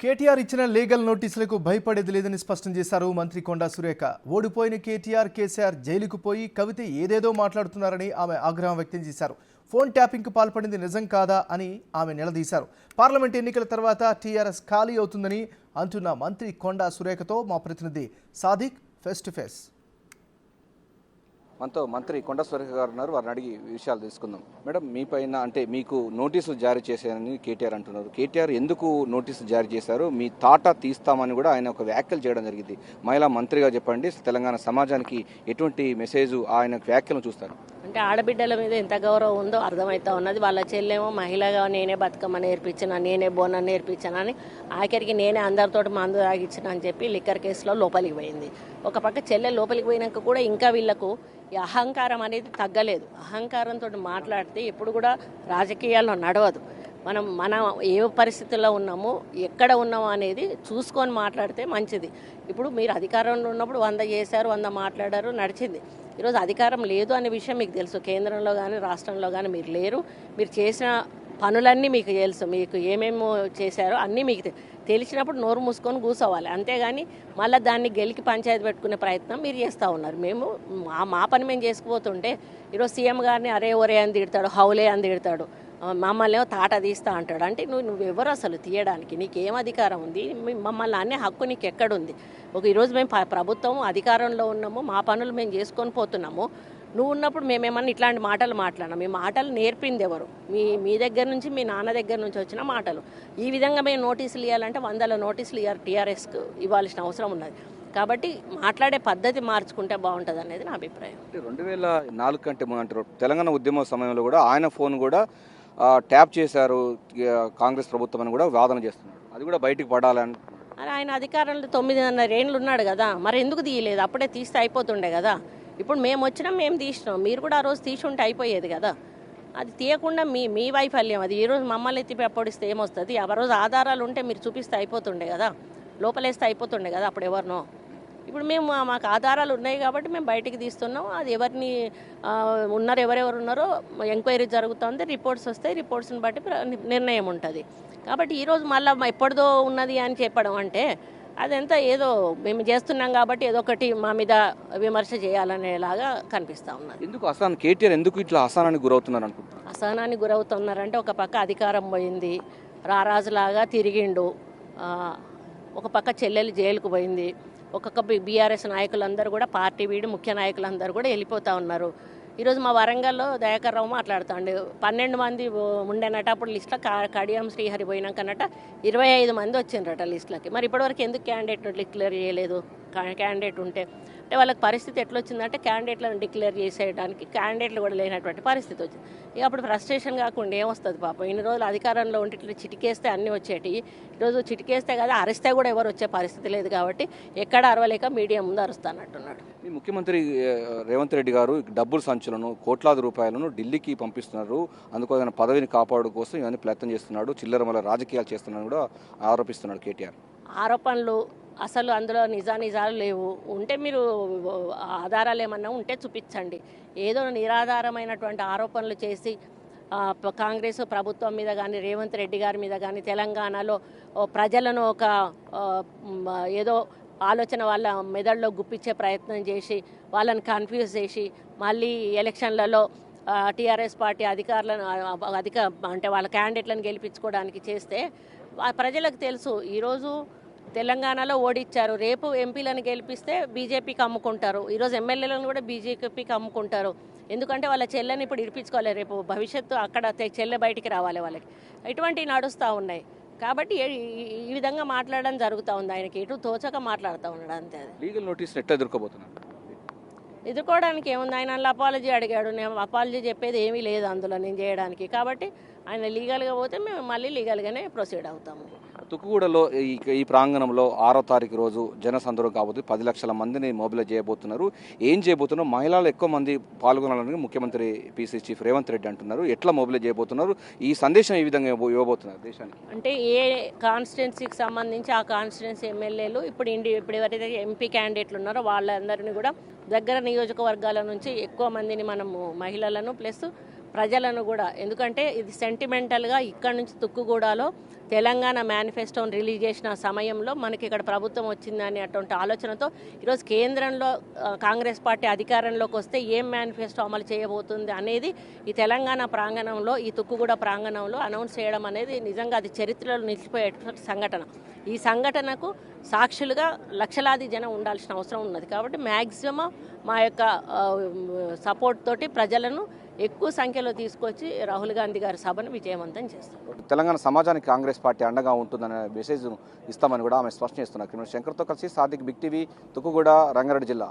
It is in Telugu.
కేటీఆర్ ఇచ్చిన లీగల్ నోటీసులకు భయపడేది లేదని స్పష్టం చేశారు మంత్రి కొండా సురేఖ. ఓడిపోయిన కేటీఆర్, కేసీఆర్ జైలుకు పోయి కవిత ఏదేదో మాట్లాడుతున్నారని ఆమె ఆగ్రహం వ్యక్తం చేశారు. ఫోన్ ట్యాపింగ్కు పాల్పడింది నిజం కాదా అని ఆమె నిలదీశారు. పార్లమెంట్ ఎన్నికల తర్వాత టీఆర్ఎస్ ఖాళీ అవుతుందని అంటున్న మంత్రి కొండా సురేఖతో మా ప్రతినిధి సాదిక్ ఫేస్ టు ఫేస్. మనతో మంత్రి కొండా సురేఖ గారు ఉన్నారు. వారిని అడిగి విషయాలు తెలుసుకుందాం. మేడం, మీ పైన అంటే మీకు నోటీసులు జారీ చేశారని కేటీఆర్ అంటున్నారు. కేటీఆర్ ఎందుకు నోటీసులు జారీ చేశారు? మీ తాటా తీస్తామని కూడా ఆయన ఒక వ్యాఖ్యలు చేయడం జరిగింది. మహిళా మంత్రిగా చెప్పండి, తెలంగాణ సమాజానికి ఎటువంటి మెసేజ్ ఆయన వ్యాఖ్యలను చూస్తారు? అంటే ఆడబిడ్డల మీద ఎంత గౌరవం ఉందో అర్థమవుతా ఉన్నది. వాళ్ళ చెల్లెమో మహిళగా నేనే బతుకమ్మ నేర్పించిన, నేనే బోనం నేర్పించానని ఆఖరికి నేనే అందరితోటి మందు తాగిచ్చిన అని చెప్పి లిక్కర్ కేసులో లోపలికి పోయింది. ఒక పక్క చెల్లె లోపలికి పోయినాక కూడా ఇంకా వీళ్లకు ఈ అహంకారం అనేది తగ్గలేదు. అహంకారంతో మాట్లాడితే ఎప్పుడు కూడా రాజకీయాల్లో నడవదు. మనం ఏ పరిస్థితుల్లో ఉన్నామో, ఎక్కడ ఉన్నామో అనేది చూసుకొని మాట్లాడితే మంచిది. ఇప్పుడు మీరు అధికారంలో ఉన్నప్పుడు 100 చేశారు, 100 మాట్లాడారు, నడిచింది. ఈరోజు అధికారం లేదు అనే విషయం మీకు తెలుసు. కేంద్రంలో కానీ రాష్ట్రంలో కానీ మీరు లేరు. మీరు చేసిన పనులన్నీ మీకు తెలుసు. మీకు ఏమేమో చేశారో అన్నీ మీకు తెలిసినప్పుడు నోరు మూసుకొని కూర్చోవాలి. అంతేగాని మళ్ళీ దాన్ని గెలికి పంచాయతీ పెట్టుకునే ప్రయత్నం మీరు చేస్తూ ఉన్నారు. మేము మా పని మేము చేసుకుపోతుంటే ఈరోజు సీఎం గారిని అరే ఒరే అని తిడతాడు, హౌలే అని తిడతాడు, మమ్మల్ని ఏమో తాట తీస్తా అంటాడు. అంటే నువ్వెవరు అసలు తీయడానికి? నీకేం అధికారం ఉంది? మమ్మల్ని అనే హక్కు నీకు ఎక్కడుంది? ఈరోజు మేము ప్రభుత్వం అధికారంలో ఉన్నాము, మా పనులు మేము చేసుకొని పోతున్నాము. నువ్వు ఉన్నప్పుడు మేమేమన్నా ఇట్లాంటి మాటలు మాట్లాడినాం? మీ మాటలు నేర్పింది ఎవరు? మీ దగ్గర నుంచి, మీ నాన్న దగ్గర నుంచి వచ్చిన మాటలు. ఈ విధంగా మేము నోటీసులు ఇవ్వాలంటే 100 నోటీసులు టీఆర్ఎస్కు ఇవ్వాల్సిన అవసరం ఉన్నది. కాబట్టి మాట్లాడే పద్ధతి మార్చుకుంటే బాగుంటుంది అనేది నా అభిప్రాయం. 2004 కంటే ముందు తెలంగాణ ఉద్యమ సమయంలో కూడా ఆయన ఫోన్ కూడా ట్యాప్ చేశారు కాంగ్రెస్ ప్రభుత్వం అని కూడా వాదన చేస్తున్నారు. అది కూడా బయటికి పడాలని. ఆయన అధికారంలో 9.5 ఏళ్ళు ఉన్నాడు కదా, మరి ఎందుకు తీయలేదు? అప్పుడే తీస్తే అయిపోతుండే కదా. ఇప్పుడు మేము వచ్చినాం, మేము తీసినాం. మీరు కూడా ఆ రోజు తీసి ఉంటే అయిపోయేది కదా. అది తీయకుండా మీ వైఫల్యం అది. ఈరోజు మమ్మల్ని ఎత్తి పొడిస్తే ఏమొస్తుంది? ఆ రోజు ఆధారాలు ఉంటే మీరు చూపిస్తే అయిపోతుండే కదా, లోపలేస్తే అయిపోతుండే కదా అప్పుడు ఎవరినో. ఇప్పుడు మాకు ఆధారాలు ఉన్నాయి కాబట్టి మేము బయటికి తీస్తున్నాం. అది ఎవరిని ఎవరెవరు ఉన్నారో ఎంక్వైరీ జరుగుతుంది, రిపోర్ట్స్ వస్తాయి, రిపోర్ట్స్ని బట్టి నిర్ణయం ఉంటుంది. కాబట్టి ఈరోజు మళ్ళీ ఎప్పటిదో ఉన్నది అని చెప్పడం అంటే అదంతా ఏదో మేము చేస్తున్నాం కాబట్టి ఏదో ఒకటి మా మీద విమర్శ చేయాలనేలాగా కనిపిస్తూ ఉన్నది. ఎందుకు కేటీఆర్ ఎందుకు ఇట్లా అసహనానికి గురవుతున్నారు అనుకుంటున్నారు? అసహనానికి గురవుతున్నారంటే ఒక పక్క అధికారం పోయింది, రారాజులాగా తిరిగిండు. ఒక పక్క చెల్లెలు జైలుకు పోయింది. ఒక్కొక్క బీఆర్ఎస్ నాయకులందరూ కూడా పార్టీ వీడి ముఖ్య నాయకులందరూ కూడా వెళ్ళిపోతూ ఉన్నారు. ఈరోజు మా వరంగల్లో దయాకర్ రావు మాట్లాడుతాండి, 12 మంది ఉండేనట అప్పుడు లిస్టులో. కడియం శ్రీహరి పోయినాకనట 25 మంది వచ్చిండ్రట లిస్టులకి. మరి ఇప్పటివరకు ఎందుకు క్యాండిడేట్ డిక్లేర్ చేయలేదు? క్యాండిడేట్ ఉంటే అంటే వాళ్ళకి పరిస్థితి ఎట్లొచ్చిందంటే క్యాండిడేట్లను డిక్లేర్ చేసేయడానికి క్యాండిడేట్లు కూడా లేనటువంటి పరిస్థితి వచ్చింది. ఇక అప్పుడు ఫ్రస్ట్రేషన్ కాకుండా ఏమొస్తుంది పాపం? ఇన్ని రోజులు అధికారంలో ఉంటే ఇట్లా చిటికేస్తే అన్నీ వచ్చేటి. ఈరోజు చిటికేస్తే కదా, అరిస్తే కూడా ఎవరు వచ్చే పరిస్థితి లేదు. కాబట్టి ఎక్కడ అరవలేక మీడియా ముందు అరుస్తానంటున్నాడు. మీ ముఖ్యమంత్రి రేవంత్ రెడ్డి గారు డబ్బుల సంచులను, కోట్లాది రూపాయలను ఢిల్లీకి పంపిస్తున్నారు. అందుకోసం పదవిని కాపాడు కోసం ఇవన్నీ ప్రయత్నం చేస్తున్నాడు, చిల్లర వల్ల రాజకీయాలు చేస్తున్నాడు కూడా ఆరోపిస్తున్నాడు కేటీఆర్. ఆరోపణలు అసలు అందులో నిజాలు లేవు. ఉంటే మీరు ఆధారాలు ఏమన్నా ఉంటే చూపించండి. ఏదో నిరాధారమైనటువంటి ఆరోపణలు చేసి కాంగ్రెస్ ప్రభుత్వం మీద కానీ, రేవంత్ రెడ్డి గారి మీద కానీ, తెలంగాణలో ప్రజలను ఒక ఏదో ఆలోచన వాళ్ళ మెదడులో గుప్పించే ప్రయత్నం చేసి వాళ్ళని కన్ఫ్యూజ్ చేసి మళ్ళీ ఎలక్షన్లలో టీఆర్ఎస్ పార్టీ అధికారులను అంటే వాళ్ళ క్యాండిడేట్లను గెలిపించుకోవడానికి చేస్తే ప్రజలకు తెలుసు. ఈరోజు తెలంగాణలో ఓడిచ్చారు, రేపు ఎంపీలను గెలిపిస్తే బీజేపీకి అమ్ముకుంటారు, ఈరోజు ఎమ్మెల్యేలను కూడా బీజేపీకి అమ్ముకుంటారు. ఎందుకంటే వాళ్ళ చెల్లెని ఇప్పుడు ఇడిపించుకోవాలి, రేపు భవిష్యత్తు అక్కడ చెల్లె బయటికి రావాలి వాళ్ళకి. ఇటువంటివి నడుస్తూ ఉన్నాయి. కాబట్టి ఈ విధంగా మాట్లాడడం జరుగుతూ ఉంది. ఆయనకి ఎటు తోచక మాట్లాడుతూ ఉన్నాడు అంతే. లీగల్ నోటీస్ ఎట్లా ఎదుర్కోబోతున్నారు? ఎదుర్కోవడానికి ఏముంది? ఆయన అపాలజీ అడిగాడు, నేను అపాలజీ చెప్పేది ఏమీ లేదు అందులో నేను చేయడానికి. కాబట్టి ఆయన లీగల్గా పోతే మేము మళ్ళీ లీగల్గానే ప్రొసీడ్ అవుతాము. తుక్కుగూడలో ఈ ప్రాంగణంలో 6వ తారీఖు రోజు జనసందోహం కాబోతుంది. 10 లక్షల మందిని మొబిలైజ్ చేయబోతున్నారు. ఏం చేయబోతున్నారు? మహిళలు ఎక్కువ మంది పాల్గొనాలని ముఖ్యమంత్రి పీసీ చీఫ్ రేవంత్ రెడ్డి అంటున్నారు. ఎట్లా మొబిలైజ్ చేయబోతున్నారు? ఈ సందేశం ఏ విధంగా ఇవ్వబోతున్నారు దేశానికి? అంటే ఏ కాన్స్టిట్యున్సీకి సంబంధించి ఆ కాన్స్టిట్యున్సీ ఎమ్మెల్యేలు ఇప్పుడు ఎవరైతే ఎంపీ క్యాండిడేట్లు ఉన్నారో వాళ్ళందరినీ కూడా దగ్గర నియోజకవర్గాల నుంచి ఎక్కువ మందిని మనము మహిళలను ప్లస్ ప్రజలను కూడా, ఎందుకంటే ఇది సెంటిమెంటల్గా ఇక్కడ నుంచి తుక్కుగూడలో తెలంగాణ మేనిఫెస్టోని రిలీజ్ చేసిన సమయంలో మనకి ఇక్కడ ప్రభుత్వం వచ్చిందని అటువంటి ఆలోచనతో ఈరోజు కేంద్రంలో కాంగ్రెస్ పార్టీ అధికారంలోకి వస్తే ఏం మేనిఫెస్టో అమలు చేయబోతుంది అనేది ఈ తెలంగాణ ప్రాంగణంలో, ఈ తుక్కుగూడ ప్రాంగణంలో అనౌన్స్ చేయడం అనేది నిజంగా అది చరిత్రలో నిలిచిపోయేటువంటి సంఘటన. ఈ సంఘటనకు సాక్షులుగా లక్షలాది జనం ఉండాల్సిన అవసరం ఉన్నది. కాబట్టి మ్యాక్సిమం మా యొక్క సపోర్ట్ తోటి ప్రజలను ఎక్కువ సంఖ్యలో తీసుకొచ్చి రాహుల్ గాంధీ గారి సభను విజయవంతం చేస్తాం. తెలంగాణ సమాజానికి కాంగ్రెస్ పార్టీ అండగా ఉంటుందనే మెసేజ్ ఇస్తామని కూడా ఆమె స్పష్టం చేస్తున్నారు. శంకర్తో కలిసి సాదిక్, బిగ్ టీవీ, తుక్కుగూడ, రంగారెడ్డి జిల్లా.